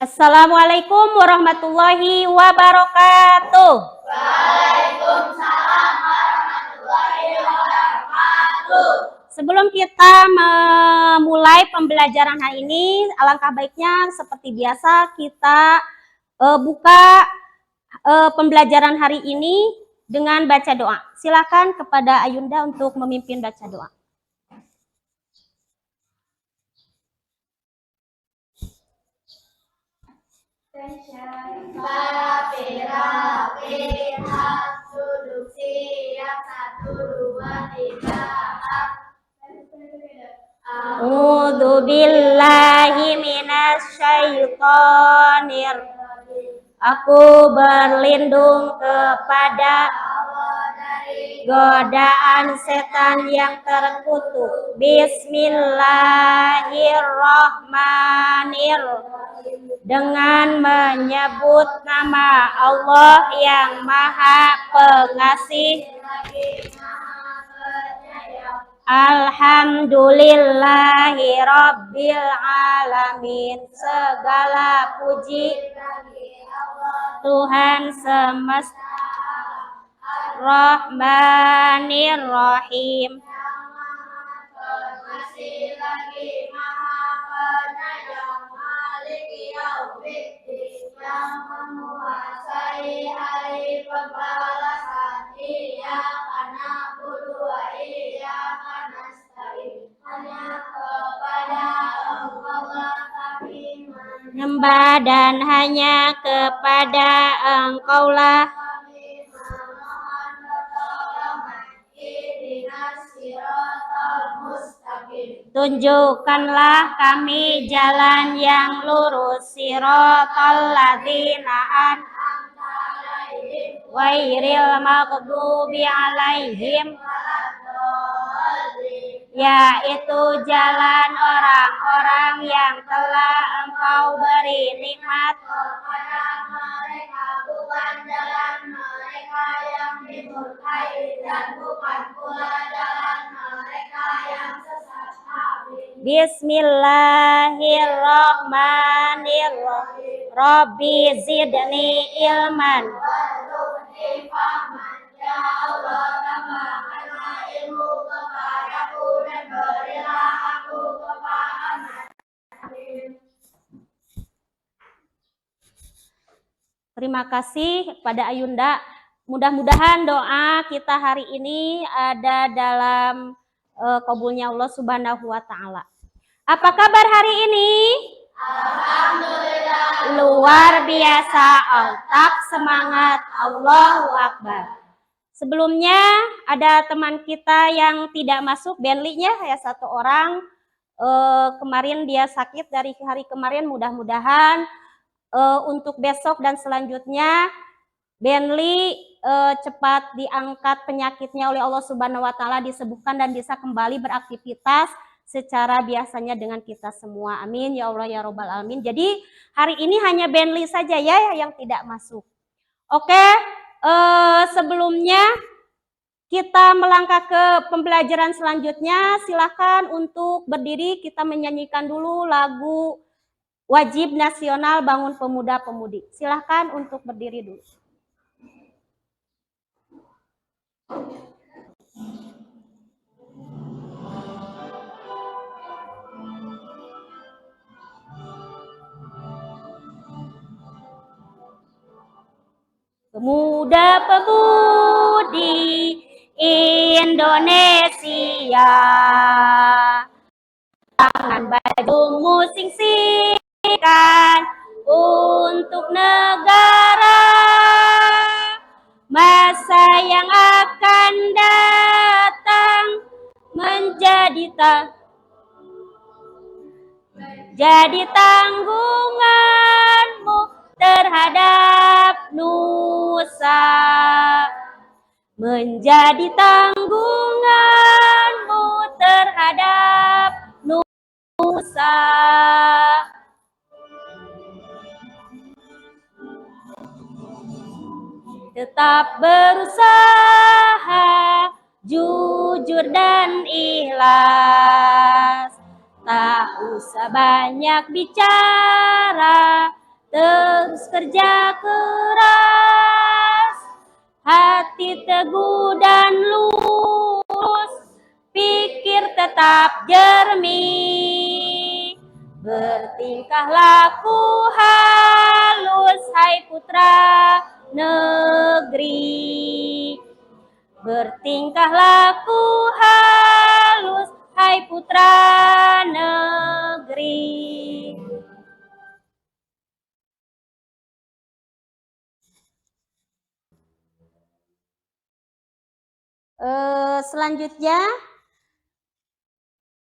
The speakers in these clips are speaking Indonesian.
Assalamualaikum warahmatullahi wabarakatuh. Waalaikumsalam warahmatullahi wabarakatuh. Sebelum kita memulai pembelajaran hari ini, alangkah baiknya seperti biasa kita buka pembelajaran hari ini dengan baca doa. Silakan kepada Ayunda untuk memimpin baca doa. A'udzu billahi minasyaitonir. Aku berlindung kepada godaan setan yang terkutuk. Bismillahirrahmanirrahim. Dengan menyebut nama Allah yang Maha Pengasih. Alhamdulillahi Rabbil Alamin. Segala puji Tuhan semesta. Rahmanirrahim. Yang menguasai hari pembalasan. Iyyaka na'budu wa iyyaka nasta'in. Hanya kepada Allah kami menyembah dan hanya kepada Engkaulah kami memohon pertolongan. Ihdinas siratal mustaqim. Tunjukkanlah kami jalan yang lurus. Siratal ladzina an'amta alaihim ghairil maghdubi alaihim, yaitu jalan orang-orang yang telah Engkau beri nikmat kepada mereka, bukan jalan mereka yang dimurkai dan bukan pula jalan mereka yang sesat. Bismillahirrahmanirrahim. Rabbi zidni ilman. Ya Allah, tambahkanlah ilmu kepadaku dan berilah aku kepahaman. Terima kasih kepada Ayunda. Mudah-mudahan doa kita hari ini ada dalam kabulnya Allah Subhanahu wa Ta'ala. Apa kabar hari ini? Alhamdulillah. Luar biasa, otak semangat, Allahu Akbar. Sebelumnya ada teman kita yang tidak masuk, Benly-nya ya, satu orang. Kemarin dia sakit dari hari kemarin, mudah-mudahan untuk besok dan selanjutnya Benly cepat diangkat penyakitnya oleh Allah Subhanahu wa Ta'ala, disembuhkan dan bisa kembali beraktivitas secara biasanya dengan kita semua. Amin ya Allah ya Robbal Alamin. Jadi hari ini hanya Benly saja ya yang tidak masuk. Oke, sebelumnya kita melangkah ke pembelajaran selanjutnya. Silakan untuk berdiri, kita menyanyikan dulu lagu Wajib Nasional Bangun Pemuda Pemudi. Silakan untuk berdiri dulu. Pemuda-pemudi Indonesia, tangan bajumu sing-singkan untuk negara. Masa yang akan datang jadi tanggunganmu terhadap nusa, menjadi tanggunganmu terhadap nusa. Tetap berusaha, jujur dan ikhlas. Tak usah banyak bicara, terus kerja keras, hati teguh dan lurus, pikir tetap jernih, bertingkah laku halus, hai putra negeri. Bertingkah laku halus, hai putra negeri. Selanjutnya,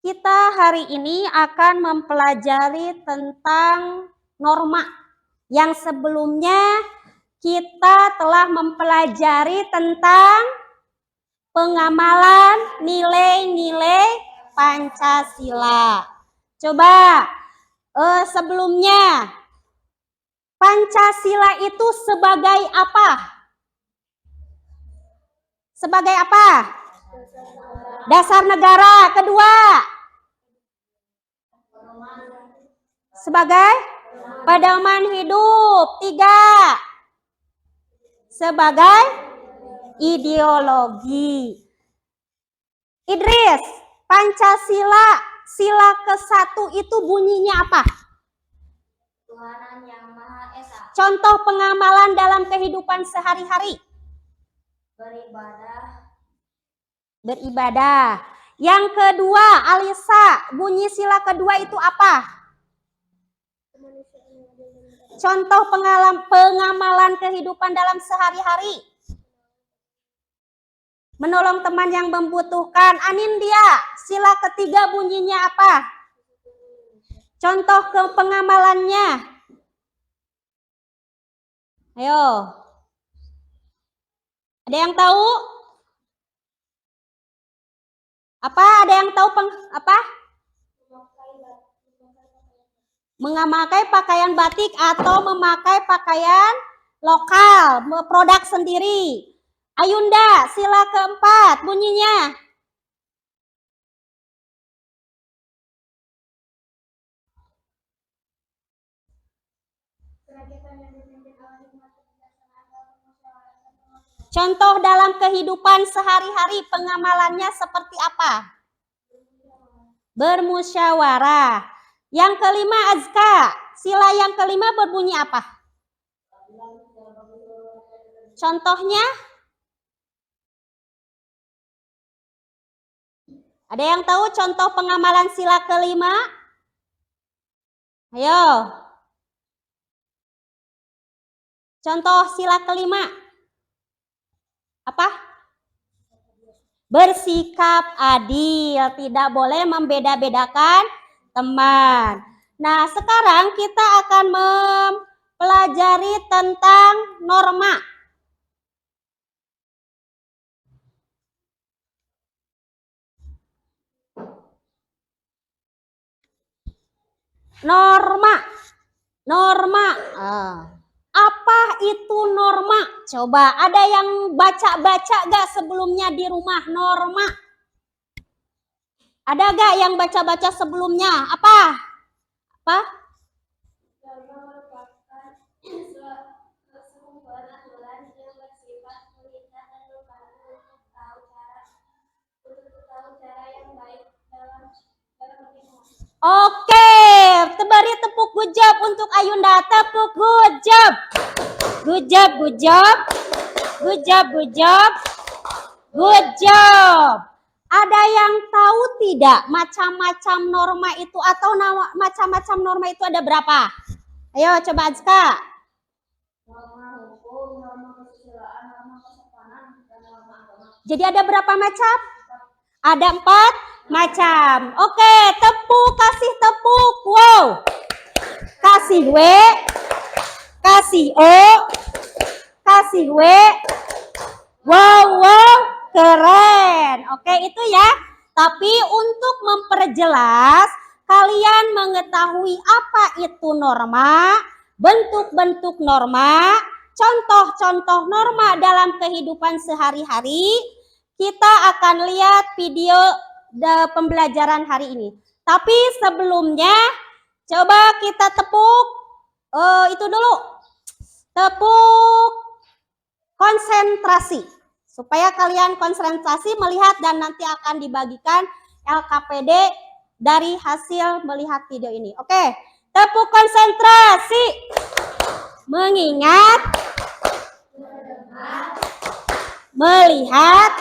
kita hari ini akan mempelajari tentang norma. Yang sebelumnya kita telah mempelajari tentang pengamalan nilai-nilai Pancasila. Coba sebelumnya, Pancasila itu sebagai apa? Sebagai apa? Dasar negara. Kedua, sebagai pedoman hidup. Tiga, sebagai ideologi. Idris, Pancasila sila ke-1 itu bunyinya apa? Tuhanan Yang Maha Esa. Contoh pengamalan dalam kehidupan sehari-hari. Beribadah. Yang kedua, Alisa, bunyi sila kedua itu apa? Contoh pengamalan kehidupan dalam sehari-hari. Menolong teman yang membutuhkan. Anindya, sila ketiga bunyinya apa? Contoh ke pengamalannya. Ayo. Ada yang tahu? Apa? Ada yang tahu apa? Memakai pakaian batik atau memakai pakaian lokal, produk sendiri. Ayunda, sila keempat bunyinya. Contoh dalam kehidupan sehari-hari pengamalannya seperti apa? Bermusyawarah. Yang kelima, Azka, sila yang kelima berbunyi apa? Contohnya? Ada yang tahu contoh pengamalan sila kelima? Ayo. Contoh sila kelima. Apa? Bersikap adil, tidak boleh membeda-bedakan teman. Nah, sekarang kita akan mempelajari tentang norma. Norma. Apa itu norma? Coba ada yang baca-baca gak sebelumnya di rumah norma? Ada gak yang baca-baca sebelumnya? Apa? Oke, beri tepuk good job untuk Ayunda. Tepuk good job. Good job. Ada yang tahu tidak macam-macam norma itu atau macam-macam norma itu ada berapa? Ayo coba Azka. Norma hukum, norma kesusilaan, norma kesopanan, dan norma agama. Jadi ada berapa macam? Ada 4 macam. Oke, kasih tepuk. Wow. Kasih W, kasih O, kasih W. Wow, keren. Oke, itu ya. Tapi untuk memperjelas, kalian mengetahui apa itu norma, bentuk-bentuk norma, contoh-contoh norma dalam kehidupan sehari-hari. Kita akan lihat video pembelajaran hari ini. Tapi sebelumnya, coba kita tepuk itu dulu. tepuk konsentrasi. Supaya kalian konsentrasi melihat dan nanti akan dibagikan LKPD dari hasil melihat video ini. Oke, tepuk konsentrasi. Mengingat, melihat,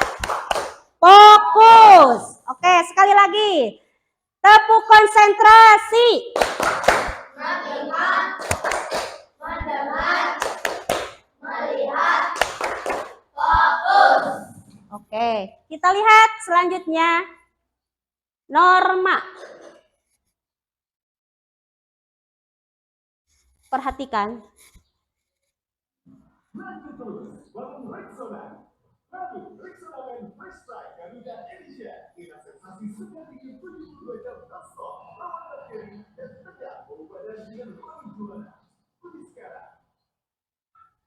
fokus. Oke, sekali lagi. Tepuk konsentrasi. Mengingat, mendengar, melihat, fokus. Oke, kita lihat selanjutnya. Norma. Perhatikan.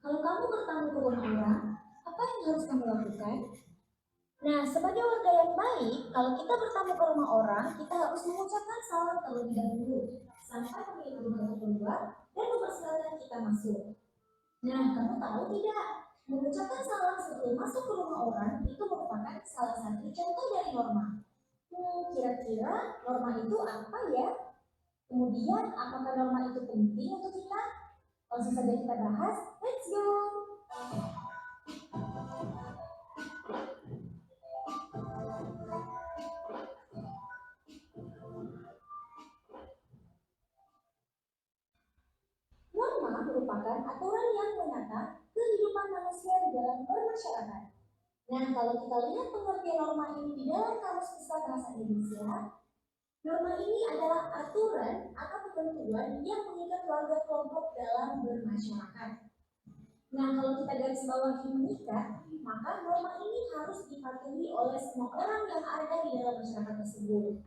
Kalau kamu bertamu ke rumah orang, apa yang harus kamu lakukan? Nah, sebagai warga yang baik, kalau kita bertamu ke rumah orang, kita harus mengucapkan salam terlebih dahulu sampai pemilik rumah itu keluar dan mempersilahkan kita masuk. Nah, kamu tahu tidak? Mengucapkan salam sebelum masuk ke rumah orang itu merupakan salah satu contoh dari norma. Kira-kira norma itu apa ya? Kemudian, apakah norma itu penting untuk kita? Langsung saja kita bahas. Let's go! Norma merupakan aturan yang menata kehidupan manusia di dalam bermasyarakat. Nah, kalau kita lihat pengertian norma ini di dalam Kamus Besar Bahasa Indonesia, norma ini adalah aturan atau ketentuan yang mengikat warga kelompok dalam bermasyarakat. Nah, kalau kita garis bawahi mengikat, maka norma ini harus dipatuhi oleh semua orang yang ada di dalam masyarakat tersebut.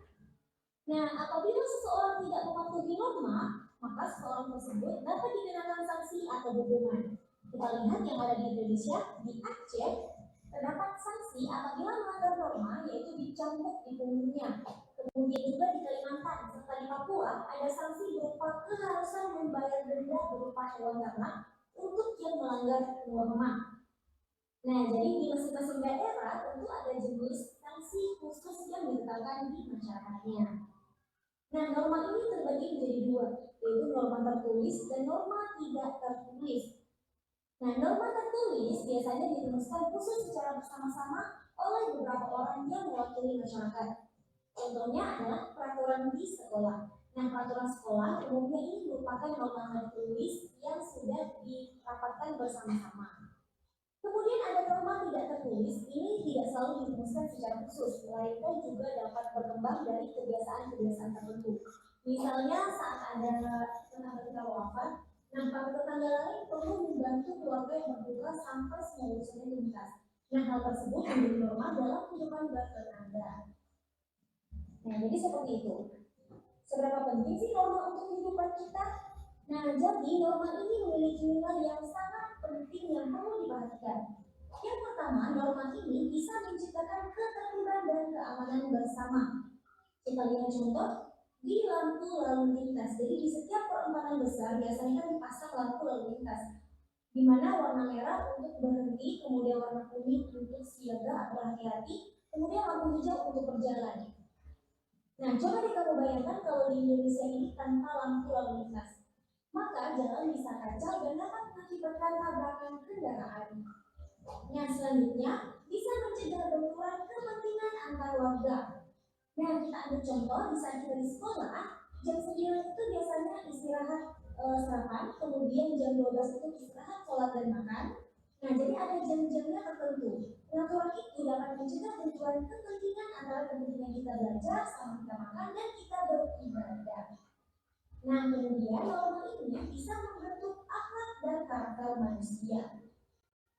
Nah, apabila seseorang tidak mematuhi norma, maka seseorang tersebut dapat dikenakan sanksi atau hukuman. Kita lihat yang ada di Indonesia, di Aceh, terdapat sanksi apabila melanggar norma, yaitu dicambuk di punggungnya. Kemudian juga di Kalimantan serta di Papua ada sanksi berupa keharusan membayar denda berupa hewan ternak untuk yang melanggar norma. Nah, jadi di masing-masing daerah tentu ada jenis sanksi khusus yang ditetapkan di masyarakatnya. Nah, norma ini terbagi menjadi dua, yaitu norma tertulis dan norma tidak tertulis. Nah, norma tertulis biasanya dirumuskan khusus secara bersama-sama oleh beberapa orang yang mewakili masyarakat. Contohnya adalah peraturan di sekolah. Nah, peraturan sekolah umumnya ini merupakan norma tertulis yang sudah dirapatkan bersama-sama. Kemudian ada norma tidak tertulis, ini tidak selalu dirumuskan secara khusus, melainkan juga dapat berkembang dari kebiasaan-kebiasaan tertentu. Misalnya saat ada tetangga kita wafat, nah para tetangga lain perlu membantu keluarga yang berduka sampai semua urusannya tuntas. Nah, hal tersebut menjadi norma dalam kehidupan bertetangga. Nah, jadi seperti itu. Seberapa penting sih norma untuk kehidupan kita? Nah, jadi norma ini memiliki nilai yang sangat penting yang perlu diperhatikan. Yang pertama, norma ini bisa menciptakan ketertiban dan keamanan bersama. Kita lihat contoh di lampu lalu lintas. Jadi di setiap perempatan besar biasanya kan dipasang lampu lalu lintas, di mana warna merah untuk berhenti, kemudian warna kuning untuk siaga atau hati-hati, kemudian lampu hijau untuk berjalan. Nah, coba deh kamu bayangkan kalau di Indonesia ini tanpa lampu lalu lintas, maka jalan bisa kacau dan dapat mengakibatkan tabrakan kendaraan. Yang selanjutnya bisa mencegah benturan kepentingan antar warga. Nah, kita ambil contoh di saat kita di sekolah, jam 9 itu biasanya istirahat sarapan, kemudian jam 12 itu istirahat, sholat dan makan. Nah, jadi ada jam-jamnya tertentu. Peraturan itu dapat mencegah benturan kepentingan antara kepentingan kita belajar, sama kita makan, dan kita beribadah. Nah, kemudian norma ini bisa membentuk akhlak dan karakter manusia.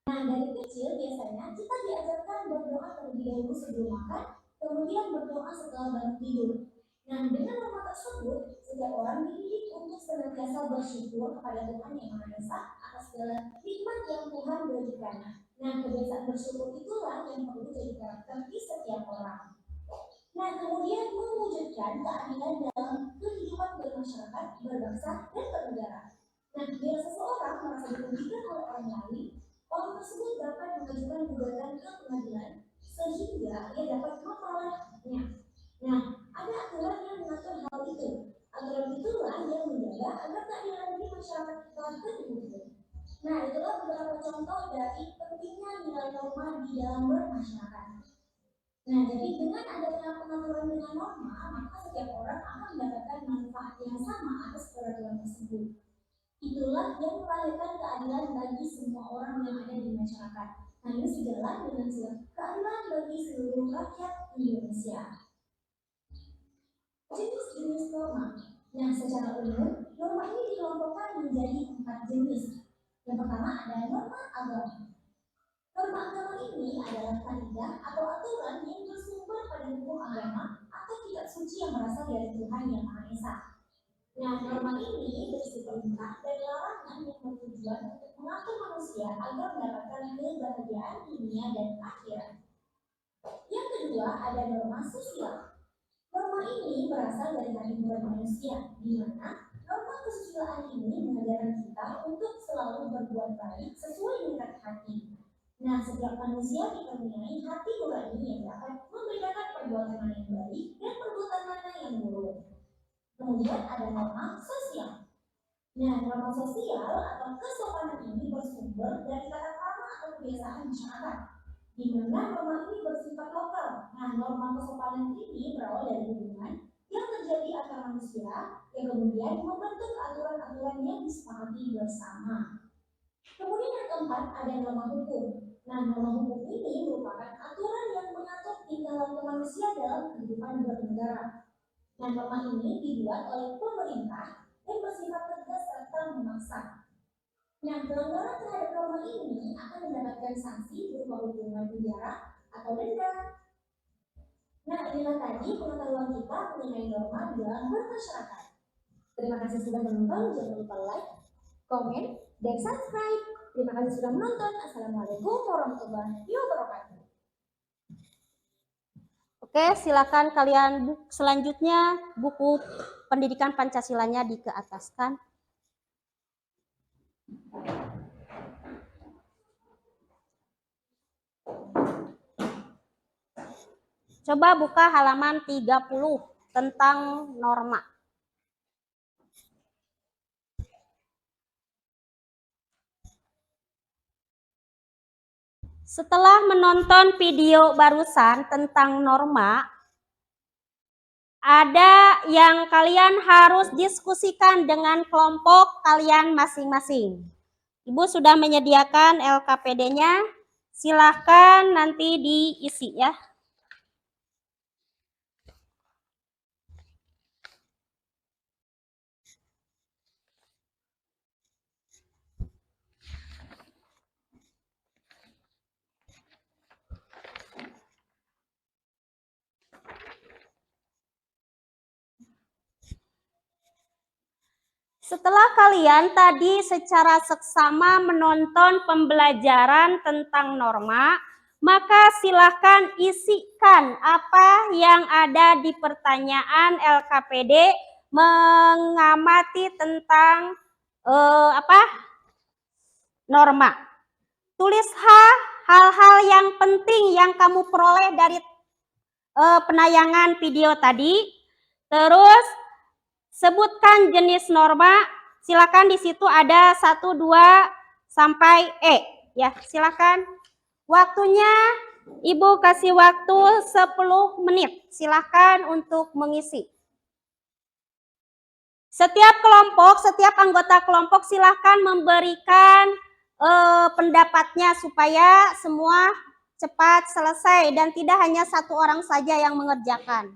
Nah, dari kecil biasanya kita diajarkan berdoa terlebih dahulu sebelum makan, kemudian berdoa setelah bangun tidur. Nah, dengan norma tersebut, setiap orang dididik untuk senantiasa bersyukur kepada Tuhan Yang Maha Esa atas segala nikmat yang Tuhan berikan. Nah, kebiasaan bersyukur itulah yang perlu jadi karakter di setiap orang. Nah, kemudian mewujudkan keadilan dalam kehidupan bermasyarakat, berbangsa, dan bernegara. Nah, bila seseorang merasa dirugikan oleh orang lain, orang tersebut dapat mengajukan gugatan ke pengadilan sehingga ia dapat memperoleh haknya. Nah, ada aturan yang mengatur hal itu. Aturan itulah yang menjaga agar keadilan di masyarakat kita terwujud. Nah, itulah beberapa contoh dari pentingnya nilai norma di dalam bermasyarakat. Nah, jadi dengan adanya pengaturan dengan norma, maka setiap orang akan mendapatkan manfaat yang sama atas peraturan tersebut. Itulah yang melahirkan keadilan bagi semua orang yang ada di masyarakat. Nah, ini sejalan dengan keadilan bagi seluruh rakyat Indonesia. Jenis-jenis norma. Nah, secara umum, norma ini dikelompokkan menjadi 4 jenis. Yang pertama ada norma agama. Norma agama ini adalah kaidah atau aturan yang bersumber pada hukum agama atau kitab suci yang berasal dari Tuhan Yang Maha Esa. Nah, norma ini berisi perintah dan larangan yang bertujuan untuk mengatur manusia agar mendapatkan kebahagiaan dunia dan akhirat. Yang kedua ada norma sosial. Norma ini berasal dari hati nurani manusia, di mana norma kesusilaan ini mengajarkan kita untuk selalu berbuat baik sesuai dengan hati. Nah, setiap manusia dikaruniai hati nurani yang dapat membedakan perbuatan mana yang baik dan perbuatan mana yang buruk. Kemudian ada norma sosial. Nah, norma sosial atau kesopanan ini bersumber dari tata krama atau kebiasaan masyarakat, di mana norma ini bersifat lokal. Nah, norma kesopanan ini berawal dari hubungan yang terjadi antara manusia yang kemudian membentuk aturan-aturan yang disepakati bersama. Kemudian yang keempat ada norma hukum. Nah, norma hukum ini merupakan aturan yang mengatur tingkah laku manusia dalam kehidupan bernegara. Nah, norma ini dibuat oleh pemerintah dan bersifat tegas serta memaksa. Nah, pelanggaran terhadap norma ini akan mendapatkan sanksi berupa hukuman penjara atau denda. Nah, inilah tadi pengetahuan kita mengenai norma dalam bermasyarakat. Terima kasih sudah menonton. Jangan lupa like, komen, dan subscribe. Terima kasih sudah menonton. Assalamualaikum warahmatullahi wabarakatuh. Oke, silakan kalian selanjutnya buku pendidikan Pancasilanya dikeataskan. Coba buka halaman 30 tentang norma. Setelah menonton video barusan tentang norma, ada yang kalian harus diskusikan dengan kelompok kalian masing-masing. Ibu sudah menyediakan LKPD-nya, silahkan nanti diisi ya. Setelah kalian tadi secara seksama menonton pembelajaran tentang norma, maka silahkan isikan apa yang ada di pertanyaan LKPD mengamati tentang norma. Tulis hal-hal yang penting yang kamu peroleh dari penayangan video tadi. Terus sebutkan jenis norma, silakan di situ ada 1, 2, sampai E. Ya, silakan. Waktunya, Ibu kasih waktu 10 menit. Silakan untuk mengisi. Setiap kelompok, setiap anggota kelompok silakan memberikan pendapatnya supaya semua cepat selesai dan tidak hanya satu orang saja yang mengerjakan.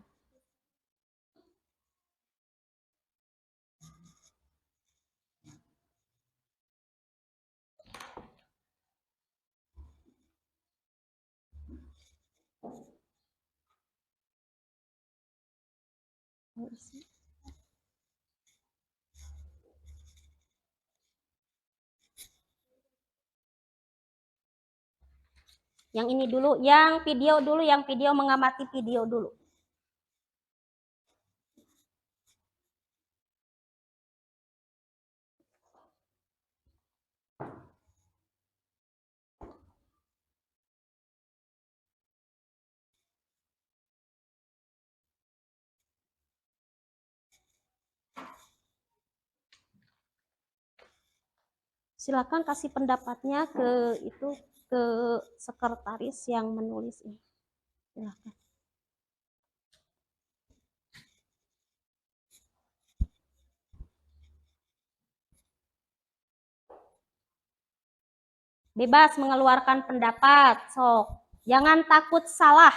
Yang ini dulu, yang video dulu, yang video mengamati video dulu. Silakan kasih pendapatnya ke sekretaris yang menulis ini. Silakan. Bebas mengeluarkan pendapat, sok. Jangan takut salah.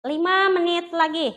Lima menit lagi.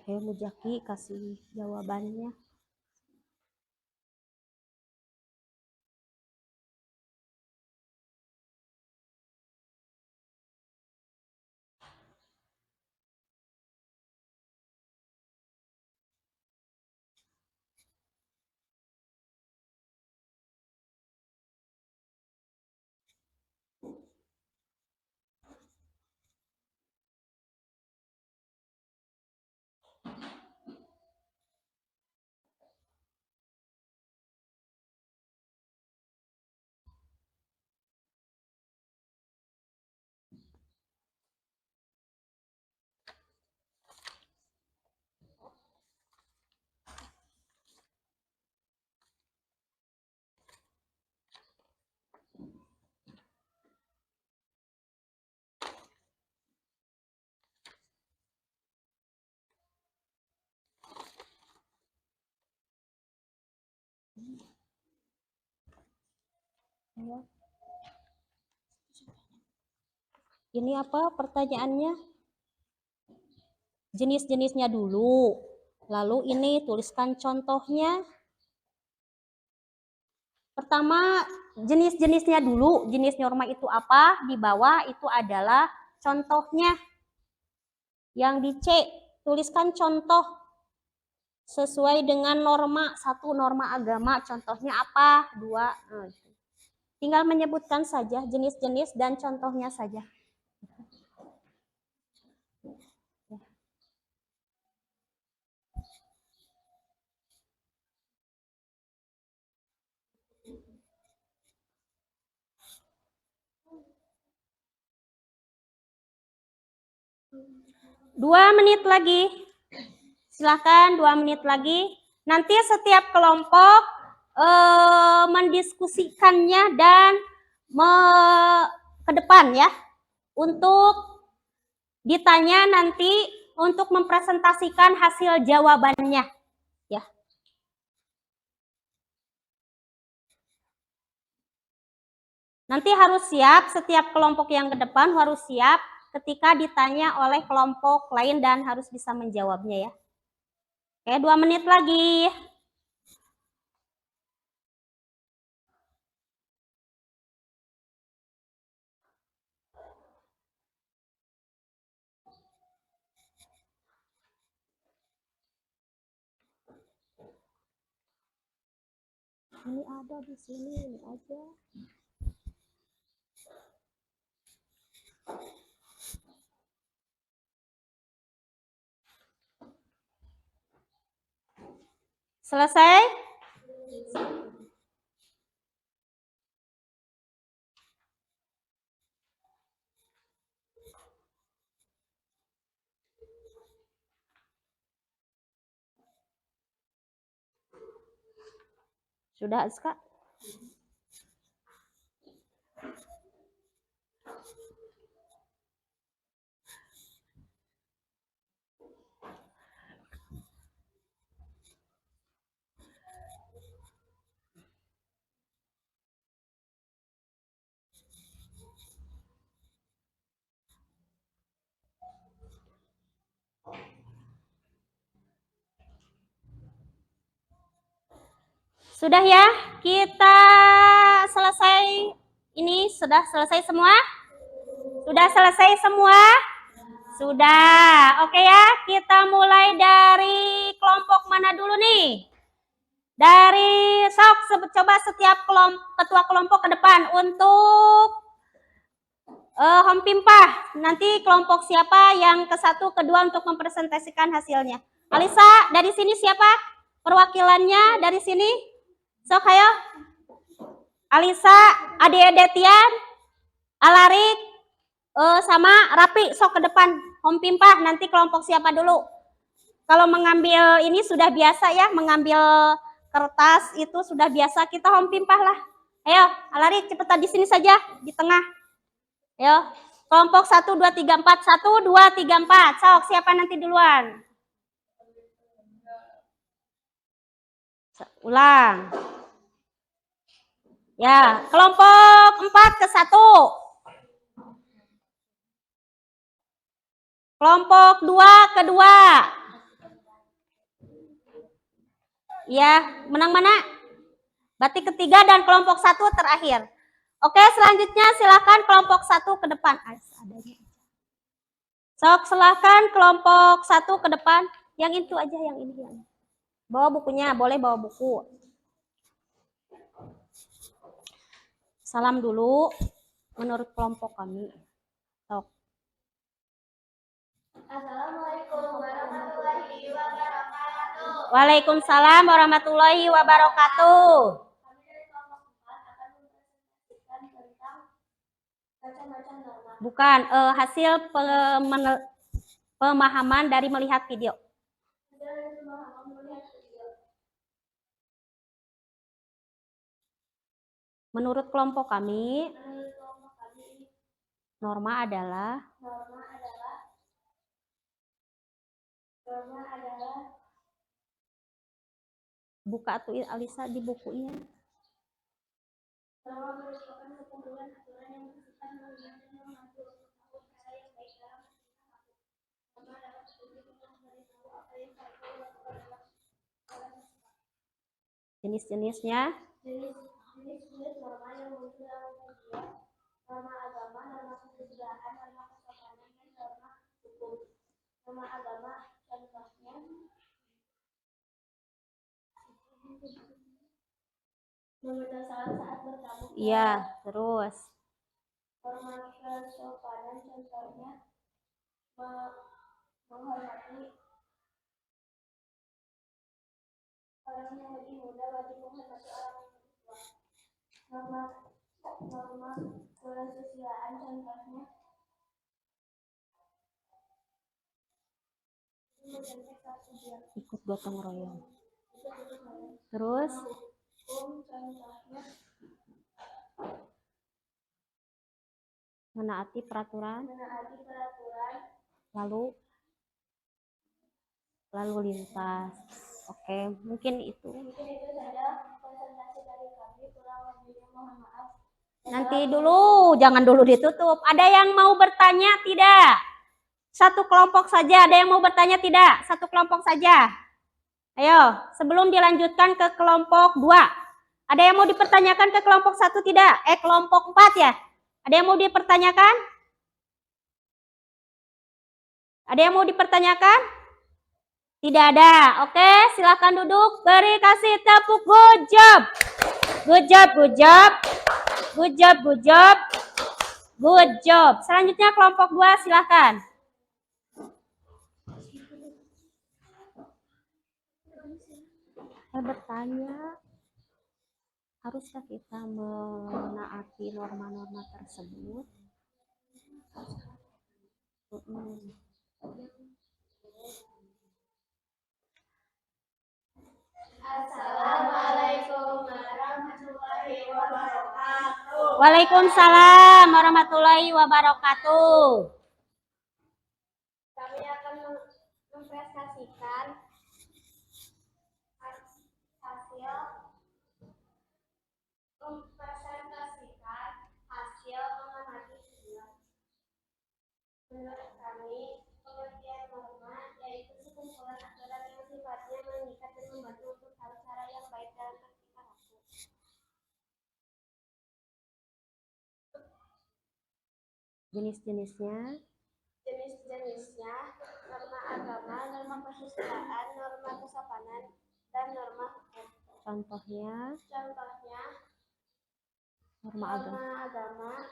Oke, Mujaki kasih jawabannya. Ini apa pertanyaannya? Jenis-jenisnya dulu. Lalu ini tuliskan contohnya. Pertama, jenis-jenisnya dulu. Jenis norma itu apa? Di bawah itu adalah contohnya. Yang di C, tuliskan contoh sesuai dengan norma. 1 norma agama, contohnya apa? 2. Tinggal menyebutkan saja jenis-jenis dan contohnya saja. Dua menit lagi. Silakan 2 menit lagi. Nanti setiap kelompok mendiskusikannya dan ke depan ya. Untuk ditanya nanti untuk mempresentasikan hasil jawabannya ya. Nanti harus siap, setiap kelompok yang ke depan harus siap ketika ditanya oleh kelompok lain dan harus bisa menjawabnya ya. Oke, 2 menit lagi. Ini ada di sini, ini aja. Selesai? Sudah, Azka? Sudah ya? Kita selesai. Ini sudah selesai semua? Sudah selesai semua? Sudah. Oke ya, kita mulai dari kelompok mana dulu nih? Dari sok coba setiap ketua kelompok ke depan untuk Home Pimpah. Nanti kelompok siapa yang ke satu, kedua untuk mempresentasikan hasilnya. Alisa, dari sini siapa? Perwakilannya dari sini? Sok ayo. Alisa, Ade Detian, Alarik, sama Rapi, sok ke depan. Home Pimpah, nanti kelompok siapa dulu? Kalau mengambil ini sudah biasa ya, mengambil kertas itu sudah biasa, kita Home Pimpah lah. Ayo, Alarik cepetan di sini saja, di tengah. Ayo, kelompok 1, 2, 3, 4, 1, 2, 3, 4. Sok, siapa nanti duluan? Ulang. Ya, kelompok 4 ke 1. Kelompok 2 ke 2. Ya, menang mana? Berarti ketiga dan kelompok 1 terakhir. Oke, selanjutnya silakan kelompok 1 ke depan. Sok, silakan kelompok 1 ke depan. Yang itu aja, yang ini. Bawa bukunya, boleh bawa buku. Salam dulu menurut kelompok kami. Sok. Assalamualaikum warahmatullahi wabarakatuh. Waalaikumsalam warahmatullahi wabarakatuh. Kami dari kelompok 4 akan mempresentasikan tentang baca-baca norma. Bukan, hasil pemahaman dari melihat video. Menurut kelompok kami, norma adalah buka tuh Alisa di bukunya. Norma merupakan kekumpulan aturan yang bersifat mengatur dan mengatur cara yang baik dalam norma dapat petunjuk untuk memberitahu apa yang harus dilakukan dalam Jenis-jenisnya. Jenis norma yang muncul dalam kajian, norma agama, norma kesusilaan, norma kesopanan, dan norma hukum. Norma agama contohnya meminta salam saat bertamu. Iya, terus. Norma kesopanan contohnya menghormati orang yang lebih muda, wajib menghormati orang yang lebih tua. Norma kesusilaan contohnya Ikut gotong royong. Terus contohnya menaati peraturan, lalu lintas. Oke, mungkin itu saja presentasi dari kami, kurang lebihnya mohon maaf. nanti dulu, jangan dulu ditutup. Ada yang mau bertanya tidak? Satu kelompok saja. Ada yang mau bertanya tidak? Satu kelompok saja. Ayo, sebelum dilanjutkan ke kelompok 2. Ada yang mau dipertanyakan ke kelompok 1 tidak? Kelompok 4 ya? Ada yang mau dipertanyakan? Ada yang mau dipertanyakan? Tidak ada. Oke, silakan duduk. Beri kasih tepuk. Good job. Good job, good job. Good job, good job. Good job. Selanjutnya kelompok 2 silakan. Saya bertanya, haruskah kita menaati norma-norma tersebut? Assalamualaikum Waalaikumsalam warahmatullahi wabarakatuh. Kami akan mempresentasikan hasil mengamati tujuan. Menurut kami, pengertian norma yaitu sekumpulan aturan yang sifatnya mengikat dan membantu untuk cara yang baik dalam kehidupan aku. Jenis-jenisnya. Jenis-jenisnya norma agama, norma kesusilaan, norma kesopanan, dan norma hukum. Contohnya norma agama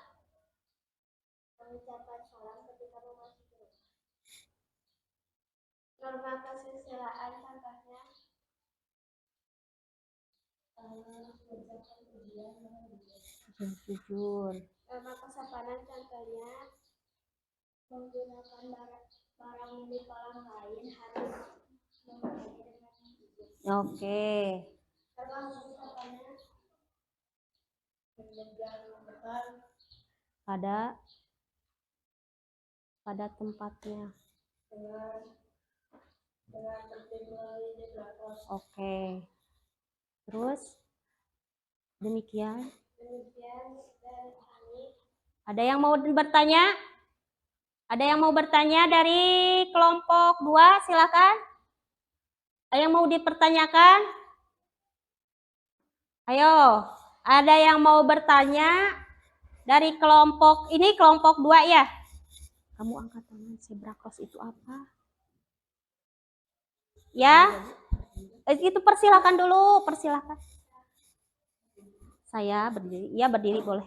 mengucapkan salam ketika memasuki rumah. Norma kesusilaan contohnya jujur. Norma kesopanan contohnya menggunakan barang milik orang lain harus membayar dengan jujur. Oke. Norma kesopanannya pada tempatnya. Dengan tertib melalui zebra cross. Oke. Terus demikian dari kami. Ada yang mau bertanya? Ada yang mau bertanya dari kelompok 2? Silakan. Ada yang mau dipertanyakan? Ayo, ada yang mau bertanya dari kelompok ini, kelompok 2 ya? Kamu angkat tangan. Zebra cross itu apa? Ya? Itu persilakan dulu, persilakan. Saya berdiri. Ya, berdiri boleh.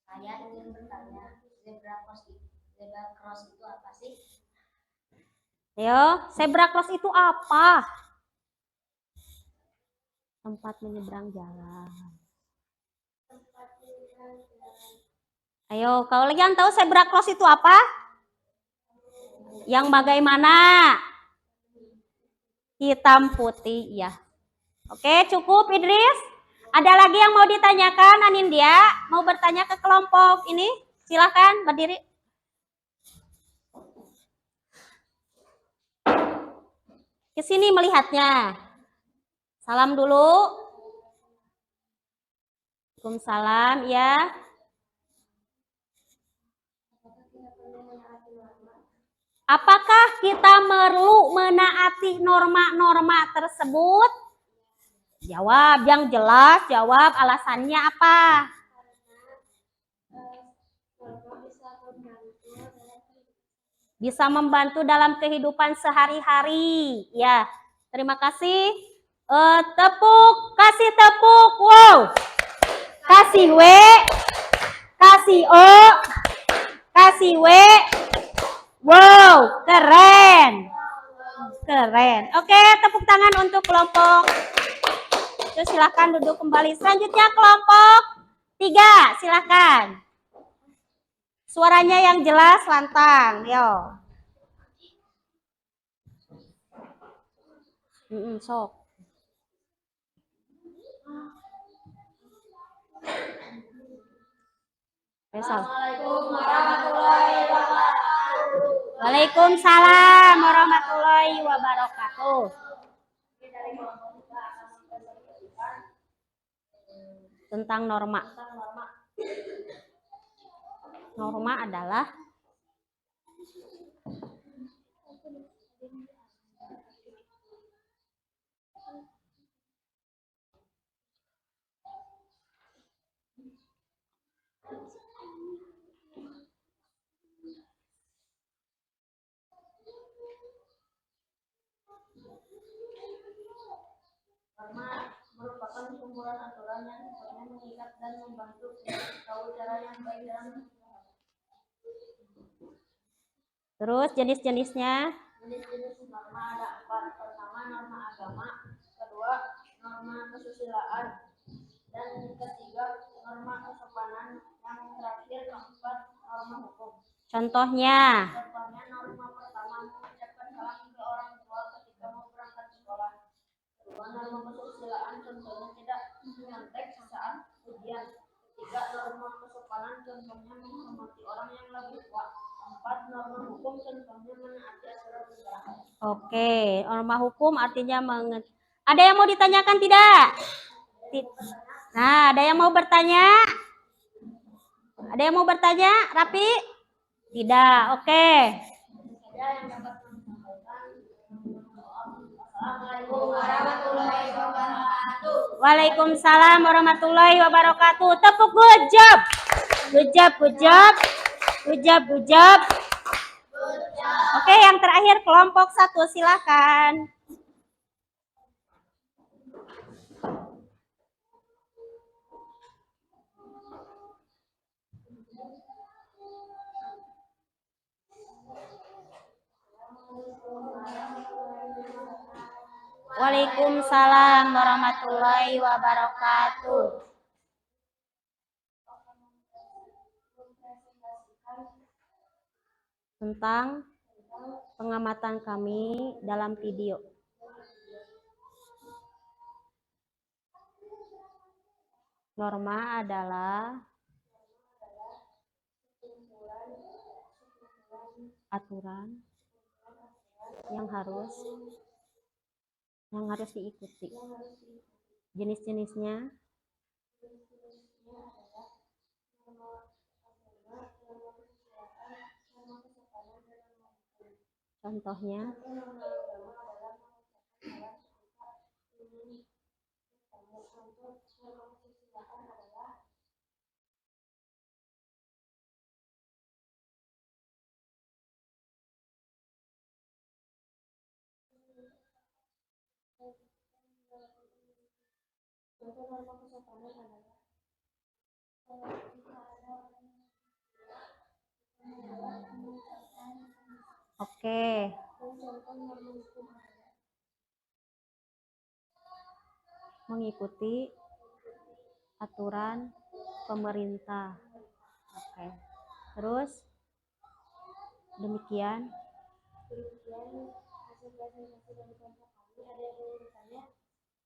Saya ingin bertanya, zebra cross itu apa sih? Ayo, zebra cross itu apa? Tempat menyeberang jalan. Ayo, kalau kalian tahu zebra cross itu apa? Yang bagaimana? Hitam putih, ya. Oke, cukup Idris. Ada lagi yang mau ditanyakan, Anindya? Mau bertanya ke kelompok ini? Silahkan berdiri. Ke sini melihatnya. Salam dulu. Waalaikumsalam, ya. Apakah kita perlu menaati norma-norma tersebut? Jawab yang jelas, jawab alasannya apa? Bisa membantu dalam kehidupan sehari-hari. Ya, terima kasih. Kasih tepuk, wow. Kasih W, kasih O, kasih W. Wow, keren. Keren. Oke, tepuk tangan untuk kelompok. Terus silakan duduk kembali. Selanjutnya kelompok 3, silakan. Suaranya yang jelas, lantang. Yo. Sok. Assalamualaikum warahmatullahi wabarakatuh. Waalaikumsalam warahmatullahi wabarakatuh. Tentang norma. Norma adalah norma merupakan kumpulan aturan yang sifatnya mengikat dan membantu tahu cara yang baik dalam. Terus jenis-jenisnya? Jenis-jenis norma ada 4. Pertama, norma agama. Kedua, norma kesusilaan. Dan ketiga, norma kesopanan. Yang terakhir, keempat, norma hukum. Contohnya? Contohnya, norma pertama mengucapkan salam ke orang tua ketika mau berangkat sekolah. Kedua, norma kesusilaan contohnya tidak menyontek saat ujian. Ketiga, norma hukum contohnya menaati aturan negara. Oke, norma hukum artinya ada yang mau ditanyakan tidak? Nah, ada yang mau bertanya? Ada yang mau bertanya, Rapi? Tidak, oke. Ada yang dapat menyampaikan. Assalamualaikum warahmatullahi wabarakatuh. Waalaikumsalam warahmatullahi wabarakatuh. Tepuk good job. Good job, good job. Good job, good job. Oke, yang terakhir kelompok 1, silakan. Waalaikumsalam warahmatullahi wabarakatuh. Tentang pengamatan kami dalam video. Norma adalah aturan yang harus diikuti. Jenis-jenisnya contohnya oke. Mengikuti aturan pemerintah. Oke. Terus demikian.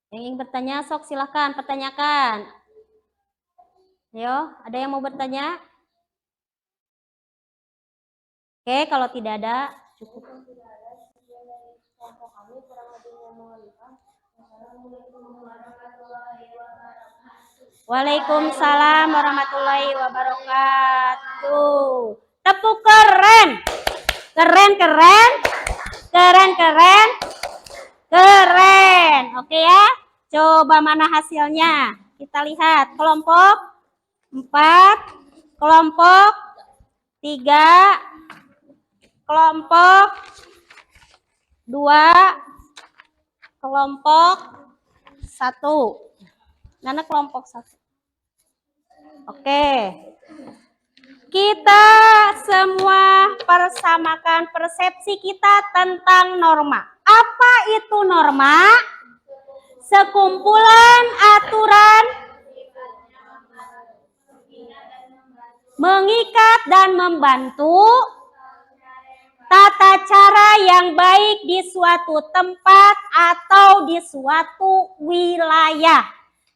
Yang ingin bertanya, sok silahkan pertanyakan. Ayo, ada yang mau bertanya? Oke, kalau tidak ada, cukup. Waalaikumsalam warahmatullahi wabarakatuh. Tepuk keren. Keren, keren. Keren, keren. Keren. Oke ya. Coba mana hasilnya? Kita lihat. Kelompok 4, kelompok 3, kelompok 2, kelompok 1. Nana kelompok 1. Oke. Kita semua persamakan persepsi kita tentang norma. Apa itu norma? Sekumpulan aturan mengikat dan membantu tata cara yang baik di suatu tempat atau di suatu wilayah.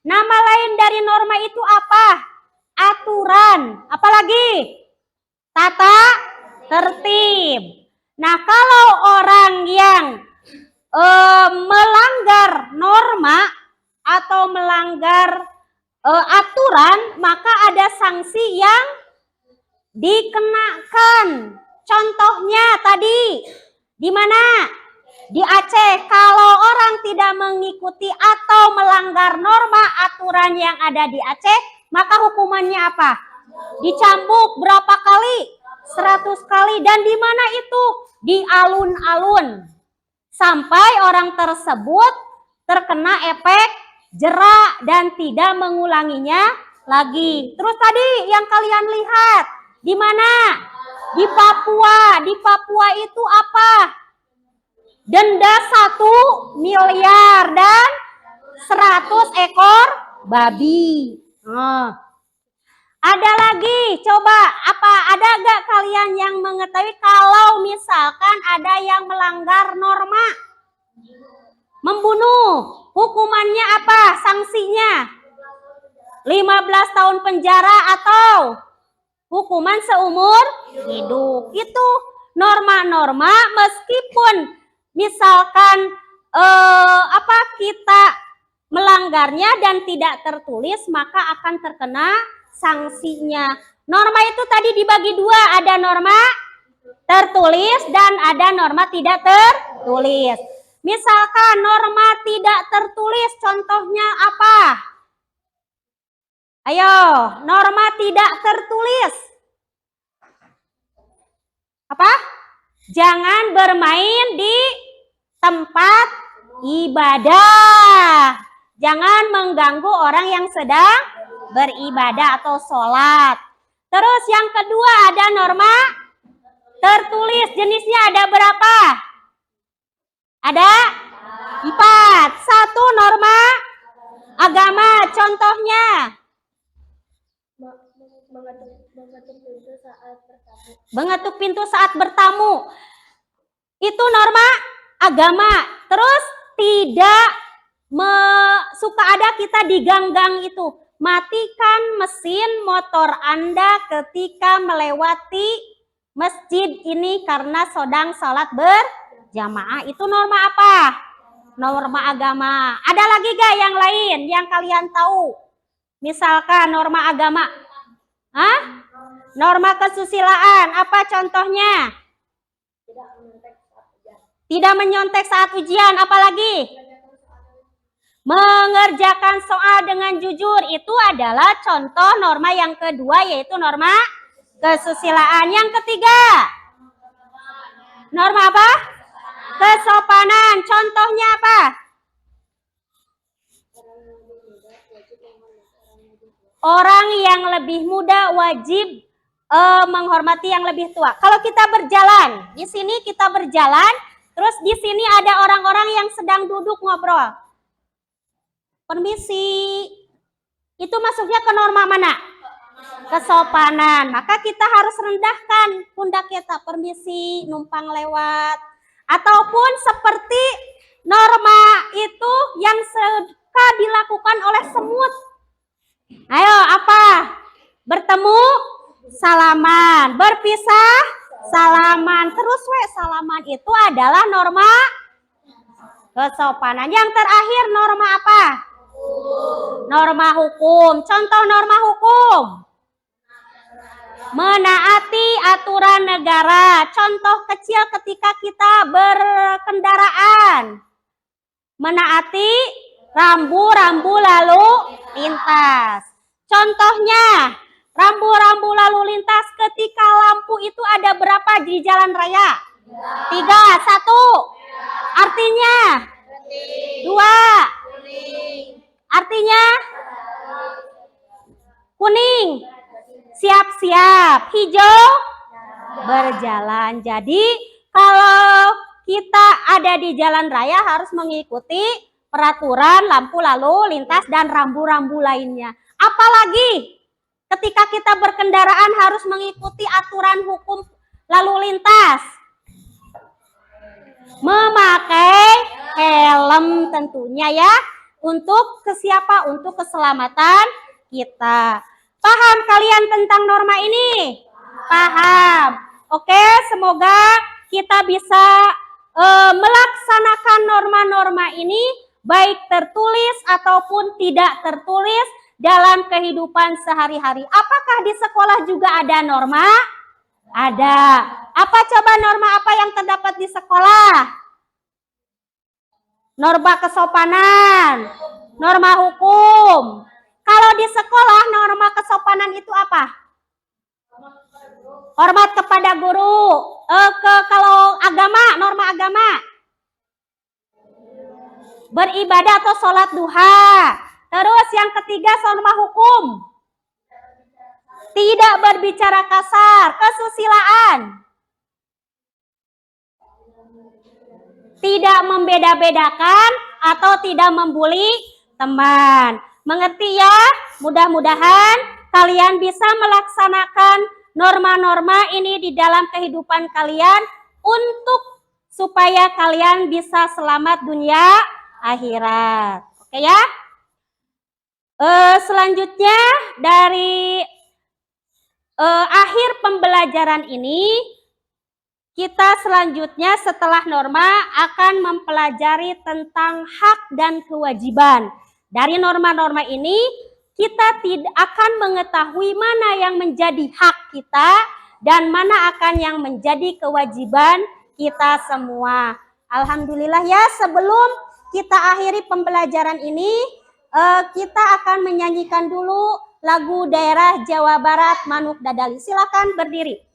Nama lain dari norma itu apa? Aturan. Apalagi? Tata tertib. Nah, kalau orang yang melanggar norma atau melanggar aturan, maka ada sanksi yang dikenakan. Contohnya tadi di mana? Di Aceh. Kalau orang tidak mengikuti atau melanggar norma aturan yang ada di Aceh, maka hukumannya apa? Dicambuk berapa kali? 100 kali. Dan di mana itu? Di alun-alun. Sampai orang tersebut terkena efek jera dan tidak mengulanginya lagi. Terus tadi yang kalian lihat, di mana? Di Papua. Di Papua itu apa? Denda 1 miliar dan 100 ekor babi. Ada lagi, coba ada gak kalian yang mengetahui kalau misalkan ada yang melanggar norma? Membunuh, hukumannya apa? Sanksinya 15 tahun penjara atau hukuman seumur hidup. Itu norma-norma meskipun misalkan kita melanggarnya dan tidak tertulis, maka akan terkena sanksinya. Norma itu tadi dibagi dua, ada norma tertulis dan ada norma tidak tertulis. Misalkan norma tidak tertulis, contohnya apa? Ayo, norma tidak tertulis. Apa? Jangan bermain di tempat ibadah. Jangan mengganggu orang yang sedang beribadah atau sholat. Terus yang kedua ada norma tertulis. Jenisnya ada berapa? Ada 4. 1 norma agama. Contohnya mengetuk pintu saat bertamu. Itu norma agama. Terus tidak suka ada kita di gang-gang itu. Matikan mesin motor Anda ketika melewati masjid ini karena sedang sholat berjamaah. Itu norma apa? Norma agama. Ada lagi gak yang lain yang kalian tahu? Misalkan norma agama. Hah? Norma kesusilaan. Apa contohnya? Tidak menyontek saat ujian. Apalagi? Mengerjakan soal dengan jujur. Itu adalah contoh norma yang kedua, yaitu norma kesusilaan. Yang ketiga, norma apa? Kesopanan. Contohnya apa? Orang yang lebih muda wajib menghormati yang lebih tua. Kalau kita berjalan, di sini kita berjalan, terus di sini ada orang-orang yang sedang duduk ngobrol. Permisi. Itu masuknya ke norma mana? Kesopanan. Maka kita harus rendahkan pundak kita. Permisi, numpang lewat. Ataupun seperti norma itu yang suka dilakukan oleh semut. Ayo, apa? Bertemu, salaman. Berpisah, salaman. Terus salaman itu adalah norma kesopanan. Yang terakhir norma apa? Norma hukum. Contoh norma hukum. Menaati aturan negara. Contoh kecil ketika kita berkendaraan. Menaati rambu-rambu lalu lintas. Contohnya, rambu-rambu lalu lintas ketika lampu itu ada berapa di jalan raya? 3. 1. Artinya? 2. Artinya? Kuning. Siap-siap. Hijau? Berjalan. Jadi kalau kita ada di jalan raya harus mengikuti peraturan lampu lalu lintas dan rambu-rambu lainnya. Apalagi ketika kita berkendaraan harus mengikuti aturan hukum lalu lintas. Memakai helm tentunya ya. Untuk siapa? Untuk keselamatan kita. Paham kalian tentang norma ini? Paham. Oke, semoga kita bisa melaksanakan norma-norma ini baik tertulis ataupun tidak tertulis dalam kehidupan sehari-hari. Apakah di sekolah juga ada norma? Ada. Apa coba norma apa yang terdapat di sekolah? Norma kesopanan, norma hukum. Kalau di sekolah norma kesopanan itu apa? Hormat kepada guru. Kalau agama, norma agama. Beribadah atau sholat duha. Terus yang ketiga norma hukum. Tidak berbicara kasar, kesusilaan. Tidak membeda-bedakan atau tidak membuli teman. Mengerti ya? Mudah-mudahan kalian bisa melaksanakan norma-norma ini di dalam kehidupan kalian untuk supaya kalian bisa selamat dunia akhirat. Oke ya? Selanjutnya dari akhir pembelajaran ini Kita selanjutnya setelah norma akan mempelajari tentang hak dan kewajiban. Dari norma-norma ini kita tidak akan mengetahui mana yang menjadi hak kita dan mana akan yang menjadi kewajiban kita semua. Alhamdulillah ya, sebelum kita akhiri pembelajaran ini, kita akan menyanyikan dulu lagu daerah Jawa Barat Manuk Dadali. Silakan berdiri.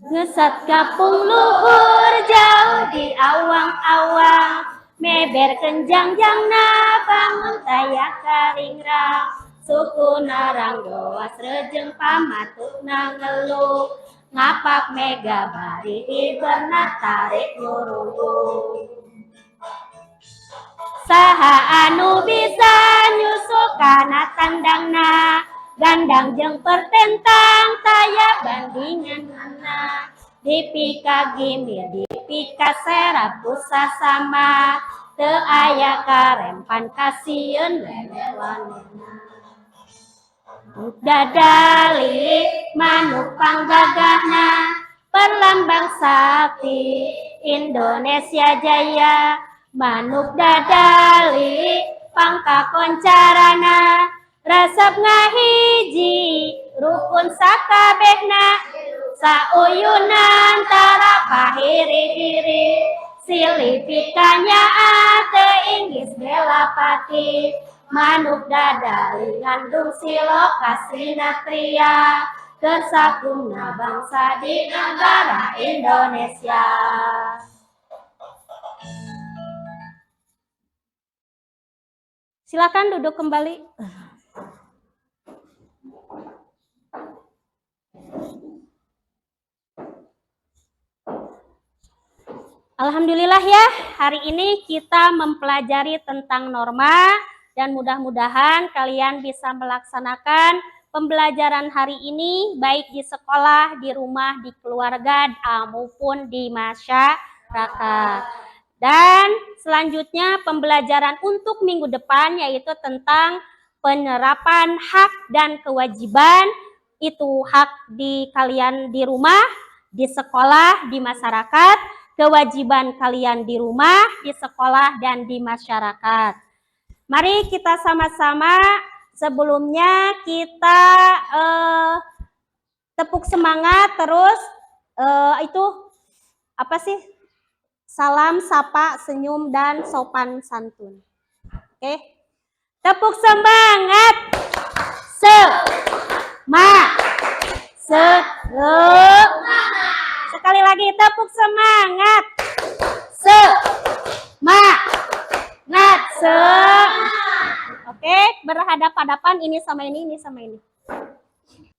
Ngesat kapung luhur jauh di awang-awang, meber kenjang-jangna bangun tayak karingrang, suku narang doas rejeng pamatuk nangelu, ngapak mega bari iberna tarik nyuruh. Saha anu bisa nyusul kana tandangna, gandang jeung pertentang taya bandingan mana, dipika gimir dipika serapus sasama, teu aya karempan kasieun lelewanena. Dadali manuk panggagahna, perlambang sakti Indonesia Jaya, manuk dadali pangkakoncarana, resep ngahiji rukun sakabehna, sauyunan tara pahiri-hiri, silih pikanya ate inggis bela pati, manuk dadali ngandung silokas natria, kesakungna bangsa di negara Indonesia. Silakan duduk kembali. Alhamdulillah ya, hari ini kita mempelajari tentang norma dan mudah-mudahan kalian bisa melaksanakan pembelajaran hari ini baik di sekolah, di rumah, di keluarga maupun di masyarakat. Dan selanjutnya pembelajaran untuk minggu depan yaitu tentang penerapan hak dan kewajiban, itu hak di kalian di rumah, di sekolah, di masyarakat, kewajiban kalian di rumah, di sekolah, dan di masyarakat. Mari kita sama-sama sebelumnya kita tepuk semangat terus itu apa sih? Salam, sapa, senyum, dan sopan santun. Oke. Tepuk semangat. Sekali lagi tepuk semangat. Oke, berhadapan-hadapan ini sama ini sama ini.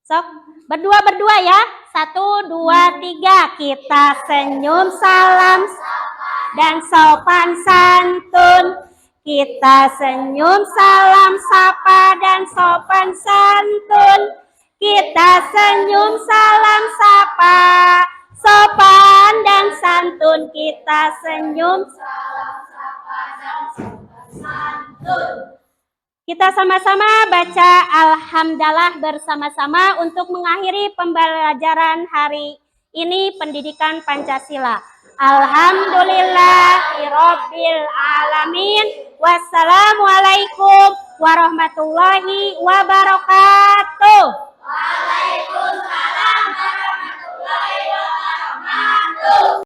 Sok, berdua ya. 1, 2, 3. Kita senyum, salam, dan sopan santun. Kita senyum, salam, sapa, dan sopan santun. Kita senyum, salam, sapa, sopan, dan santun. Kita senyum, salam, sapa, dan sopan santun. Kita sama-sama baca Alhamdulillah bersama-sama untuk mengakhiri pembelajaran hari ini pendidikan Pancasila. Alhamdulillahirabbil alamin. Wassalamualaikum warahmatullahi wabarakatuh. Waalaikumsalam warahmatullahi wabarakatuh.